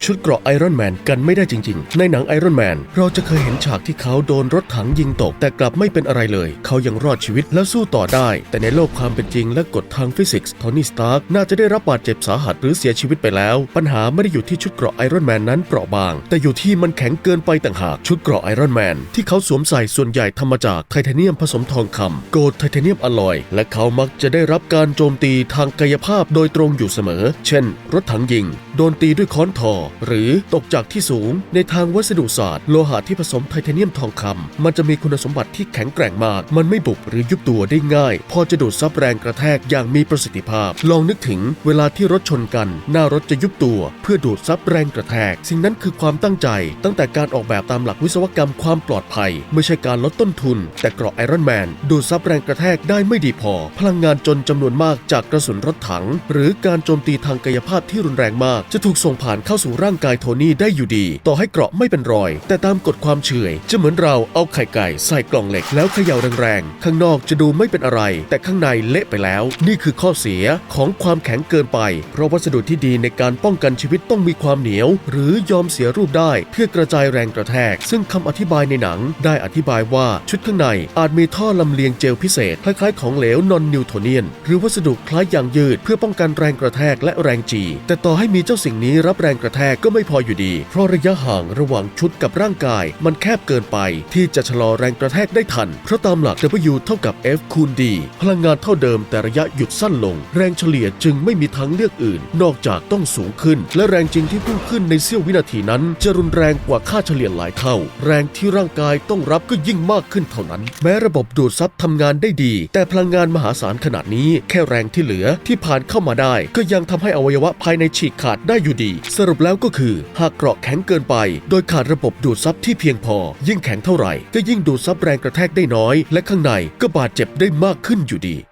ชุดเกราะไอรอนแมนกันไม่ได้จริงๆในหนังไอรอนแมนเราจะเคยเห็นฉากที่เขาโดนรถถังยิงตกแต่กลับไม่เป็นอะไรเลยเขายังรอดชีวิตและสู้ต่อได้แต่ในโลกความเป็นจริงและกฎทางฟิสิกส์โทนี่สตาร์กน่าจะได้รับบาดเจ็บสาหัสหรือเสียชีวิตไปแล้วปัญหาไม่ได้อยู่ที่ชุดเกราะไอรอนแมนนั้นเปราะบางแต่อยู่ที่มันแข็งเกินไปต่างหากชุดเกราะไอรอนแมนที่เขาสวมใส่ส่วนใหญ่ทำมาจากไทเทเนียมผสมทองคำโกลด์ไทเทเนียมอลลอยและเขามักจะได้รับการโจมตีทางกายภาพโดยตรงอยู่เสมอเช่นรถถังยิงโดนตีด้วยค้อนทอหรือตกจากที่สูงในทางวัสดุศาสตร์โลหะที่ผสมไทเทเนียมทองคำมันจะมีคุณสมบัติที่แข็งแกร่งมากมันไม่บุบหรือยุบตัวได้ง่ายพอจะดูดซับแรงกระแทกอย่างมีประสิทธิภาพลองนึกถึงเวลาที่รถชนกันหน้ารถจะยุบตัวเพื่อดูดซับแรงกระแทกสิ่งนั้นคือความตั้งใจตั้งแต่การออกแบบตามหลักวิศวกรรมความปลอดภัยไม่ใช่การลดต้นทุนแต่เกราะไอรอนแมนดูดซับแรงกระแทกได้ไม่ดีพอพลังงานจนจำนวนมากจากกระสุนรถถังหรือการโจมตีทางกายภาพที่รุนแรงมากจะถูกส่งผ่านเข้าสู่ร่างกายโทนี่ได้อยู่ดีต่อให้เกราะไม่เป็นรอยแต่ตามกฎความเฉื่อยจะเหมือนเราเอาไข่ไก่ใส่กล่องเหล็กแล้วเขย่าแรงๆข้างนอกจะดูไม่เป็นอะไรแต่ข้างในเละไปแล้วนี่คือข้อเสียของความแข็งเกินไปเพราะวัสดุที่ดีในการป้องกันชีวิตต้องมีความเหนียวหรือยอมเสียรูปได้เพื่อกระจายแรงกระแทกซึ่งคำอธิบายในหนังได้อธิบายว่าชุดข้างในอาจมีท่อลำเลียงเจลพิเศษคล้ายๆของเหลวนอนนิวโทเนียนหรือวัสดุคล้ายยางยืดเพื่อป้องกันแรงกระแทกและแรงจีแต่ต่อให้มีเจ้าสิ่งนี้รับแรงกระแทกก็ไม่พออยู่ดีเพราะระยะห่างระหว่างชุดกับร่างกายมันแคบเกินไปที่จะชะลอแรงกระแทกได้ทันเพราะตามหลัก W เท่ากับ F คูณ D พลังงานเท่าเดิมแต่ระยะหยุดสั้นลงแรงเฉลี่ยจึงไม่มีทางเลือกอื่นนอกจากต้องสูงขึ้นและแรงจริงที่พุ่งขึ้นในเสี้ยววินาทีนั้นจะรุนแรงกว่าค่าเฉลี่ยหลายเท่าแรงที่ร่างกายต้องรับก็ยิ่งมากขึ้นเท่านั้นแม้ระบบดูดซับทำงานได้ดีแต่พลังงานมหาศาลขนาดนี้แค่แรงที่เหลือที่ผ่านเข้ามาได้ก็ยังทำให้อวัยวะภายในฉีกขาดได้อยู่ดีสรุปแล้วก็คือหากเกราะแข็งเกินไปโดยขาดระบบดูดซับที่เพียงพอยิ่งแข็งเท่าไหร่ก็ยิ่งดูดซับแรงกระแทกได้น้อยและข้างในก็บาดเจ็บได้มากขึ้นอยู่ดี